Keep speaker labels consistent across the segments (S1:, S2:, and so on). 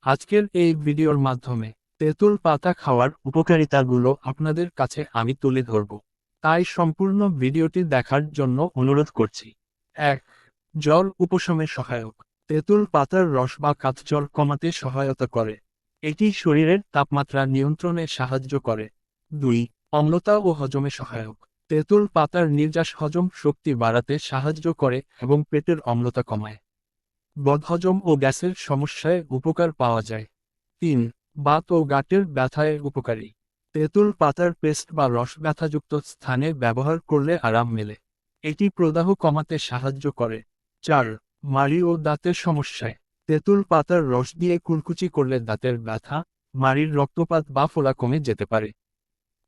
S1: আজকের এই ভিডিওর মাধ্যমে তেঁতুল পাতা খাওয়ার উপকারিতাগুলো আপনাদের কাছে আমি তুলে ধরব, তাই সম্পূর্ণ ভিডিওটি দেখার জন্য অনুরোধ করছি। 1. জ্বর উপশমে সহায়ক। তেঁতুল পাতার রস বা কাথজল কমাতে সহায়তা করে। এটি শরীরের তাপমাত্রা নিয়ন্ত্রণে সাহায্য করে। 2. অম্লতা ও হজমে সহায়ক। তেঁতুল পাতার নির্যাস হজম শক্তি বাড়াতে সাহায্য করে এবং পেটের অম্লতা কমায়। বদহজম ও গ্যাসের সমস্যায় উপকার পাওয়া যায়। 3. বাত ও গাঁটের ব্যথায় উপকারী। তেঁতুল পাতার পেস্ট বা রস ব্যথাযুক্ত স্থানে ব্যবহার করলে আরাম মেলে। এটি প্রদাহ কমাতে সাহায্য করে। 4. মাড়ি ও দাঁতের সমস্যায় তেঁতুল পাতার রস দিয়ে কুলকুচি করলে দাঁতের ব্যথা, মাড়ির রক্তপাত বা ফোলা কমে যেতে পারে।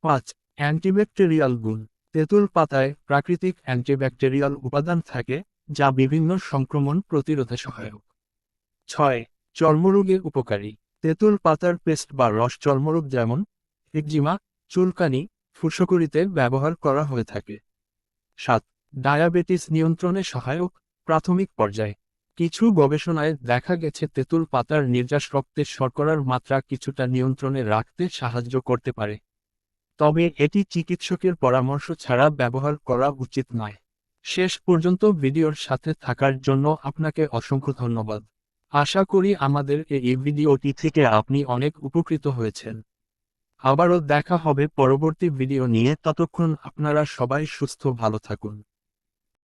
S1: 5. অ্যান্টিব্যাকটেরিয়াল গুণ। তেঁতুল পাতায় প্রাকৃতিক অ্যান্টিব্যাকটেরিয়াল উপাদান থাকে, যা বিভিন্ন সংক্রমণ প্রতিরোধে সহায়ক। 6. চর্মরোগে উপকারী। তেঁতুল পাতার পেস্ট বা রস চর্মরোগ যেমন একজিমা, চুলকানি, ফুসকুড়িতে ব্যবহার করা হয়ে থাকে। 7. ডায়াবেটিস নিয়ন্ত্রণে সহায়ক। প্রাথমিক পর্যায়ে কিছু গবেষণায় দেখা গেছে তেঁতুল পাতার নির্যাস রক্তে শর্করার মাত্রা কিছুটা নিয়ন্ত্রণে রাখতে সাহায্য করতে পারে, তবে এটি চিকিৎসকের পরামর্শ ছাড়া ব্যবহার করা উচিত নয়। শেষ পর্যন্ত ভিডিওর সাথে থাকার জন্য আপনাকে অসংখ্য ধন্যবাদ। আশা করি আমাদের এই ভিডিওটি থেকে আপনি অনেক উপকৃত হয়েছেন। আবারও দেখা হবে পরবর্তী ভিডিও নিয়ে, ততক্ষণ আপনারা সবাই সুস্থ ভালো থাকুন।